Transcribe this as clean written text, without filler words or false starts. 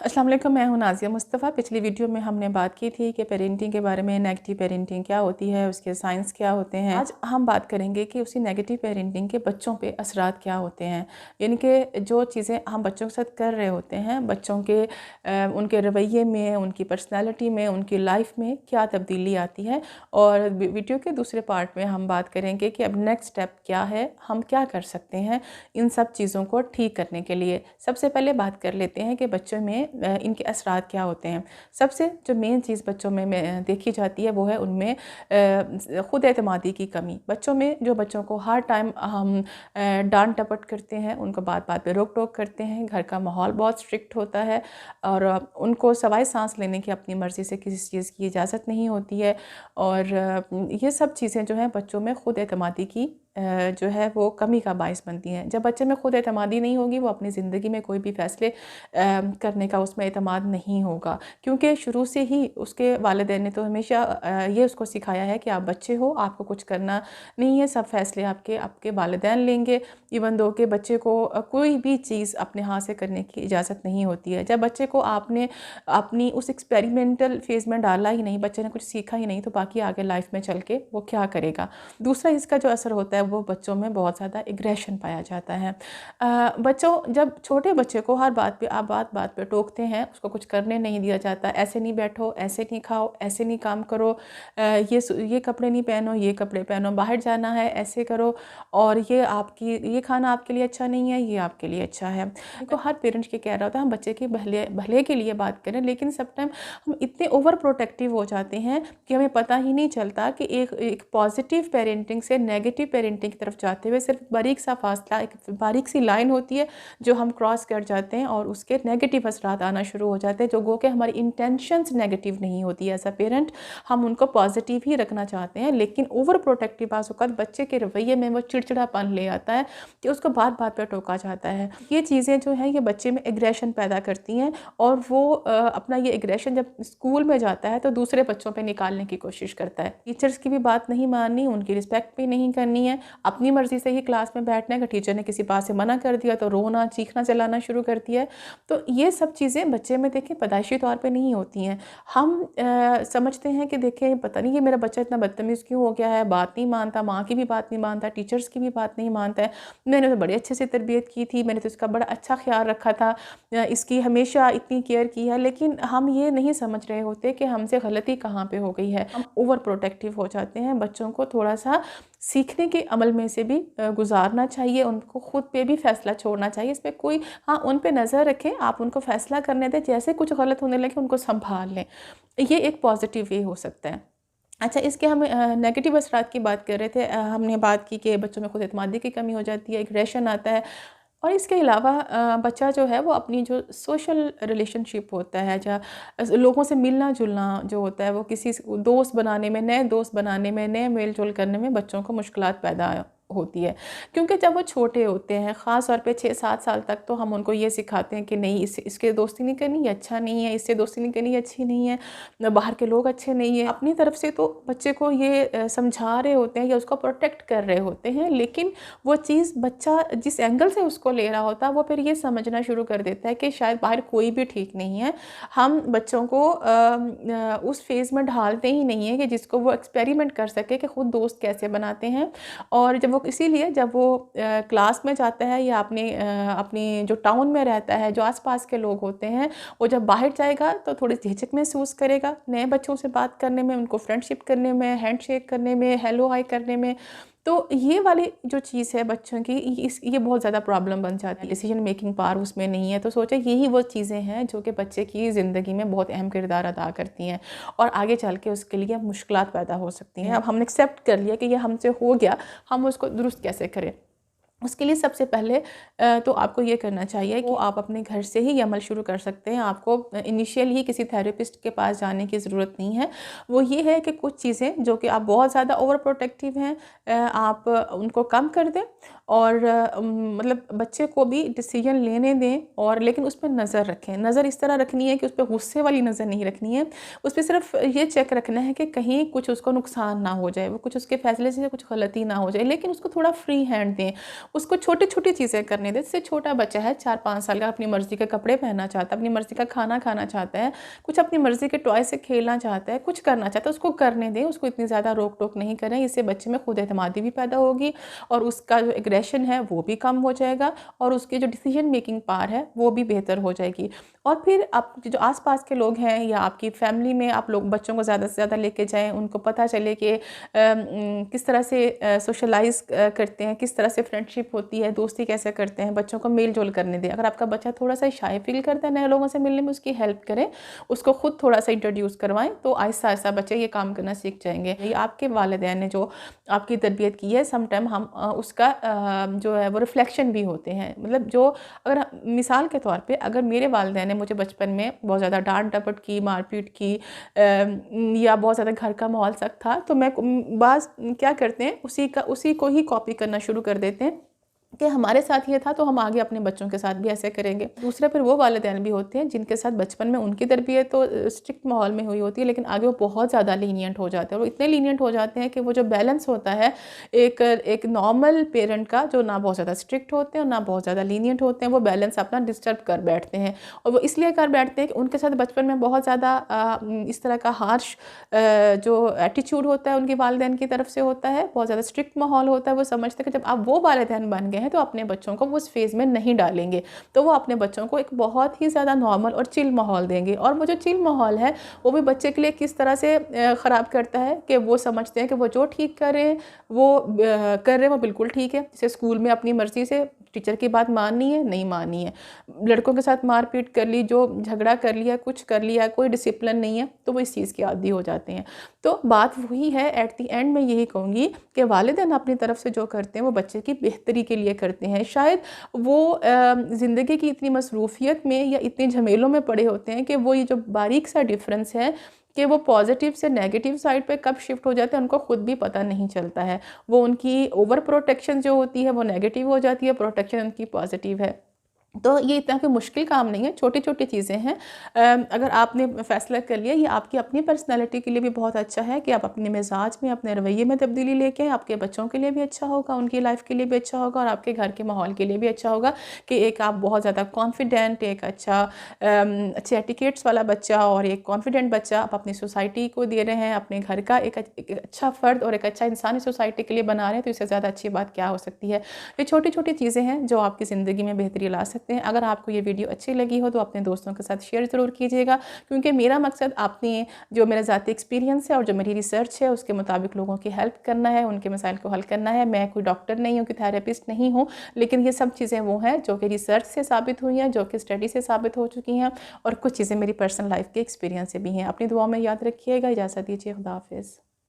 अस्सलाम वालेकुम, मैं हूं नाज़िया मुस्तफ़ा। पिछली वीडियो में हमने बात की थी कि पेरेंटिंग के बारे में, नेगेटिव पेरेंटिंग क्या होती है, उसके साइंस क्या होते हैं। आज हम बात करेंगे कि उसी नेगेटिव पेरेंटिंग के बच्चों पे असरात क्या होते हैं। यानी कि जो चीज़ें हम बच्चों के साथ कर रहे होते हैं, बच्चों के उनके रवैये में, उनकी पर्सनैलिटी में, उनकी लाइफ में क्या तब्दीली आती है। और वीडियो के दूसरे पार्ट में हम बात करेंगे कि अब नेक्स्ट स्टेप क्या है, हम क्या कर सकते हैं इन सब चीज़ों को ठीक करने के लिए। सबसे पहले बात कर लेते हैं कि बच्चों में इनके असरात क्या होते हैं। सबसे जो मेन चीज़ बच्चों में देखी जाती है वो है उनमें ख़ुद एतमादी की कमी। बच्चों में जो बच्चों को हर टाइम हम डांट डपट करते हैं, उनको बात बात पे रोक टोक करते हैं, घर का माहौल बहुत स्ट्रिक्ट होता है और उनको सवाए सांस लेने की अपनी मर्ज़ी से किसी चीज़ की इजाज़त नहीं होती है। और ये सब चीज़ें जो हैं बच्चों में ख़ुद एतमादी की जो है वो कमी का बायस बनती हैं। जब बच्चे में ख़ुद एतमादी नहीं होगी, वो अपनी ज़िंदगी में कोई भी फ़ैसले करने का उसमें एतमाद नहीं होगा, क्योंकि शुरू से ही उसके वालिदैन ने तो हमेशा ये उसको सिखाया है कि आप बच्चे हो, आपको कुछ करना नहीं है, सब फ़ैसले आपके वालिदैन लेंगे। इवन दो कि बच्चे को कोई भी चीज़ अपने हाथ से करने की इजाज़त नहीं होती है। जब बच्चे को आपने अपनी उस एक्सपेरिमेंटल फ़ेज़ में डाला ही नहीं, बच्चे ने कुछ सीखा ही नहीं, तो बाकी आगे लाइफ में चल के वो क्या करेगा। दूसरा इसका जो असर होता है वो बच्चों में बहुत ज़्यादा एग्रेशन पाया जाता है। बच्चों जब छोटे बच्चे को हर बात पे आप बात पे टोकते हैं, उसको कुछ करने नहीं दिया जाता, ऐसे नहीं बैठो, ऐसे नहीं खाओ, ऐसे नहीं काम करो, ये कपड़े नहीं पहनो, ये कपड़े पहनो, बाहर जाना है ऐसे करो, और ये खाना आपके लिए अच्छा नहीं है, ये आपके लिए अच्छा है। तो हर पेरेंट्स के कह रहा होता है हम बच्चे के भले के लिए बात करें, लेकिन सब टाइम हम इतने ओवर प्रोटेक्टिव हो जाते हैं कि हमें पता ही नहीं चलता कि एक पॉजिटिव पेरेंटिंग से नेगेटिव पेरेंटिंग की तरफ जाते हुए सिर्फ बारीक सा फासला, एक बारीक सी लाइन होती है जो हम क्रॉस कर जाते हैं और उसके नेगेटिव असरात आना शुरू हो जाते हैं, जो गो के हमारी इंटेंशंस नेगेटिव नहीं होती है। एज अ पेरेंट हम उनको पॉजिटिव ही रखना चाहते हैं, लेकिन ओवर प्रोटेक्टिव बाज़ बच्चे के रवैये में वो चिड़चिड़ापन ले आता है कि उसको बात बात पर टोका जाता है। ये चीज़ें जो हैं ये बच्चे में एग्रेशन पैदा करती हैं, और वो अपना ये एग्रेशन जब स्कूल में जाता है तो दूसरे बच्चों पे निकालने की कोशिश करता है। टीचर्स की भी बात नहीं माननी, उनकी रिस्पेक्ट भी नहीं करनी है, अपनी मर्ज़ी से ही क्लास में बैठना है। टीचर ने किसी बात से मना कर दिया तो रोना चीखना चिल्लाना शुरू कर दिया है। तो ये सब चीज़ें बच्चे में देखें पैदाइशी तौर पे नहीं होती हैं। हम समझते हैं कि देखें पता नहीं ये मेरा बच्चा इतना बदतमीज़ क्यों हो गया है, बात नहीं मानता, माँ की भी बात नहीं मानता, टीचर्स की भी बात नहीं मानता है, मैंने तो बड़े अच्छे से तरबियत की थी, मैंने तो इसका बड़ा अच्छा ख्याल रखा था, इसकी हमेशा इतनी केयर की है। लेकिन हम ये नहीं समझ रहे होते कि हमसे गलती कहाँ पे हो गई है। हम ओवर प्रोटेक्टिव हो जाते हैं। बच्चों को थोड़ा सा सीखने के अमल में से भी गुजारना चाहिए, उनको खुद पे भी फ़ैसला छोड़ना चाहिए। इसमें कोई हाँ, उन पे नज़र रखें, आप उनको फ़ैसला करने दें, जैसे कुछ गलत होने लगे उनको संभाल लें। ये एक पॉजिटिव वे हो सकता है। अच्छा, इसके हम नेगेटिव असरात की बात कर रहे थे। हमने बात की कि बच्चों में खुद एतमादी की कमी हो जाती है, एग्रेशन आता है, और इसके अलावा बच्चा जो है वो अपनी जो सोशल रिलेशनशिप होता है, जहाँ लोगों से मिलना जुलना जो होता है, वो किसी दोस्त बनाने में, नए दोस्त बनाने में, नए मेल जोल करने में बच्चों को मुश्किलात पैदा होती है। क्योंकि जब वो छोटे होते हैं, ख़ास तौर पे 6-7 साल तक, तो हम उनको ये सिखाते हैं कि नहीं इसके दोस्ती नहीं करनी, ये अच्छा नहीं है, इससे दोस्ती नहीं करनी, ये अच्छी नहीं है, बाहर के लोग अच्छे नहीं हैं। अपनी तरफ से तो बच्चे को ये समझा रहे होते हैं या उसको प्रोटेक्ट कर रहे होते हैं, लेकिन वो चीज़ बच्चा जिस एंगल से उसको ले रहा होता है वो फिर ये समझना शुरू कर देता है कि शायद बाहर कोई भी ठीक नहीं है। हम बच्चों को उस फेज़ में ढालते ही नहीं है कि जिसको वो एक्सपेरिमेंट कर सके कि ख़ुद दोस्त कैसे बनाते हैं। और जब वो इसीलिए जब वो क्लास में जाता है या अपनी जो टाउन में रहता है, जो आसपास के लोग होते हैं, वो जब बाहर जाएगा तो थोड़ी झिझक महसूस करेगा नए बच्चों से बात करने में, उनको फ्रेंडशिप करने में, हैंडशेक करने में, हेलो हाय करने में। तो ये वाली जो चीज़ है बच्चों की, ये बहुत ज़्यादा प्रॉब्लम बन जाती है। डिसीजन मेकिंग पावर उसमें नहीं है। तो सोचा यही वो चीज़ें हैं जो कि बच्चे की ज़िंदगी में बहुत अहम किरदार अदा करती हैं और आगे चल के उसके लिए मुश्किलात पैदा हो सकती हैं। अब हमने एक्सेप्ट कर लिया कि ये हमसे हो गया, हम उसको दुरुस्त कैसे करें। उसके लिए सबसे पहले तो आपको ये करना चाहिए कि आप अपने घर से ही ये अमल शुरू कर सकते हैं। आपको इनिशियली ही किसी थेरेपिस्ट के पास जाने की ज़रूरत नहीं है। वो ये है कि कुछ चीज़ें जो कि आप बहुत ज़्यादा ओवर प्रोटेक्टिव हैं, आप उनको कम कर दें और मतलब बच्चे को भी डिसीजन लेने दें, और लेकिन उस पर नज़र रखें। नज़र इस तरह रखनी है कि उस पर गुस्से वाली नज़र नहीं रखनी है, उस पर सिर्फ ये चेक रखना है कि कहीं कुछ उसको नुकसान ना हो जाए, वो कुछ उसके फैसले से कुछ गलती ना हो जाए, लेकिन उसको थोड़ा फ्री हैंड दें, उसको छोटी छोटी चीज़ें करने दें। जैसे छोटा बच्चा है 4-5 साल का, अपनी मर्ज़ी के कपड़े पहनना चाहता है, अपनी मर्ज़ी का खाना खाना चाहता है, कुछ अपनी मर्ज़ी के टॉय से खेलना चाहता है, कुछ करना चाहता है, उसको करने दें, उसको इतनी ज़्यादा रोक टोक नहीं करें। इससे बच्चे में खुद एतमादी भी पैदा होगी और उसका जो एग्रेशन है वो भी कम हो जाएगा, और उसकी जो डिसीजन मेकिंग पावर है वो भी बेहतर हो जाएगी। और फिर आप जो आसपास के लोग हैं या आपकी फैमिली में आप लोग बच्चों को ज़्यादा से ज़्यादा लेके जाएं, उनको पता चले कि किस तरह से सोशलाइज करते हैं, किस तरह से फ्रेंडशिप होती है, दोस्ती कैसे करते हैं, बच्चों को मेल जोल करने दें। अगर आपका बच्चा थोड़ा सा शाय फील करता है नए लोगों से मिलने में, उसकी हेल्प करें, उसको खुद थोड़ा सा इंट्रोड्यूस करवाएं, तो आहिस्ता आहिस्ता बच्चे ये काम करना सीख जाएंगे। ये आपके वालिदैन ने जो आपकी तरबियत की है, समटाइम हम उसका जो है वो रिफ्लेक्शन भी होते हैं। मतलब जो अगर मिसाल के तौर पे अगर मेरे वालिदैन ने मुझे बचपन में बहुत ज़्यादा डांट डपट की, मारपीट की, या बहुत ज़्यादा घर का माहौल सख्त था, तो मैं बाज़ क्या करते हैं उसी को ही कॉपी करना शुरू कर देते हैं कि हमारे साथ ये था तो हम आगे अपने बच्चों के साथ भी ऐसे करेंगे। दूसरे फिर वो वालिदैन भी होते हैं जिनके साथ बचपन में उनकी तरबियत तो स्ट्रिक्ट माहौल में हुई होती है, लेकिन आगे वो बहुत ज़्यादा लीनियंट हो जाते हैं, और वो इतने लीनियंट हो जाते हैं कि वो जो बैलेंस होता है एक नॉर्मल पेरेंट का, जो ना बहुत ज़्यादा स्ट्रिक्ट होते हैं और ना बहुत ज़्यादा लीनियंट होते हैं, वो बैलेंस अपना डिस्टर्ब कर बैठते हैं। और वो इसलिए कर बैठते हैं कि उनके साथ बचपन में बहुत ज़्यादा इस तरह का हार्श जो एटीट्यूड होता है उनके वालिदैन की तरफ से होता है, बहुत ज़्यादा स्ट्रिक्ट माहौल होता है। वो समझते हैं कि जब आप वो वालिदैन बन गए हैं तो अपने बच्चों को वो उस फेज़ में नहीं डालेंगे, तो वो अपने बच्चों को एक बहुत ही ज़्यादा नॉर्मल और चिल माहौल देंगे। और वो जो चिल माहौल है वो भी बच्चे के लिए किस तरह से ख़राब करता है कि वो समझते हैं कि वो जो ठीक कर रहे हैं वो कर रहे हैं, वो बिल्कुल ठीक है। जैसे स्कूल में अपनी मर्ज़ी से टीचर की बात माननी है, नहीं माननी है, लड़कों के साथ मारपीट कर ली, जो झगड़ा कर लिया, कुछ कर लिया, कोई डिसिप्लिन नहीं है, तो वो इस चीज़ के आदी हो जाते हैं। तो बात वही है, एट द एंड मैं यही कहूँगी कि वालिदैन अपनी तरफ से जो करते हैं वो बच्चे की बेहतरी के लिए करते हैं। शायद वो ज़िंदगी की इतनी मसरूफियत में या इतने झमेलों में पड़े होते हैं कि वो ये जो बारीक सा डिफरेंस है कि वो पॉजिटिव से नेगेटिव साइड पे कब शिफ्ट हो जाते हैं उनको खुद भी पता नहीं चलता है। वो उनकी ओवर प्रोटेक्शन जो होती है वो नेगेटिव हो जाती है, प्रोटेक्शन उनकी पॉजिटिव है। तो ये इतना कोई मुश्किल काम नहीं है, छोटी छोटी चीज़ें हैं। अगर आपने फ़ैसला कर लिया, ये आपकी अपनी पर्सनैलिटी के लिए भी बहुत अच्छा है कि आप अपने मिजाज में, अपने रवैये में तब्दीली लेके आएँ। आपके बच्चों के लिए भी अच्छा होगा, उनकी लाइफ के लिए भी अच्छा होगा, और आपके घर के माहौल के लिए भी अच्छा होगा कि एक आप बहुत ज़्यादा कॉन्फिडेंट, एक अच्छा अच्छे एटिकेट्स वाला बच्चा और एक कॉन्फिडेंट बच्चा आप अपनी सोसाइटी को दे रहे हैं, अपने घर का एक अच्छा फ़र्द और एक अच्छा इंसान इस सोसाइटी के लिए बना रहे हैं। तो इससे ज़्यादा अच्छी बात क्या हो सकती है। ये छोटी छोटी चीज़ें हैं जो आपकी ज़िंदगी में बेहतरी ला सकते हैं। अगर आपको ये वीडियो अच्छी लगी हो तो अपने दोस्तों के साथ शेयर ज़रूर कीजिएगा, क्योंकि मेरा मकसद आपने जो मेरा ज़ाती एक्सपीरियंस है और जो मेरी रिसर्च है उसके मुताबिक लोगों की हेल्प करना है, उनके मसाइल को हल करना है। मैं कोई डॉक्टर नहीं हूँ, कि थेरेपिस्ट नहीं हूँ, लेकिन ये सब चीज़ें वो हैं जो कि रिसर्च से साबित हुई हैं, जो कि स्टडी से साबित हो चुकी हैं, और कुछ चीज़ें मेरी पर्सनल लाइफ के एक्सपीरियंस से भी हैं। अपनी दुआ में याद रखिएगा। इजाज़त दीजिए, खुदा हाफिज़।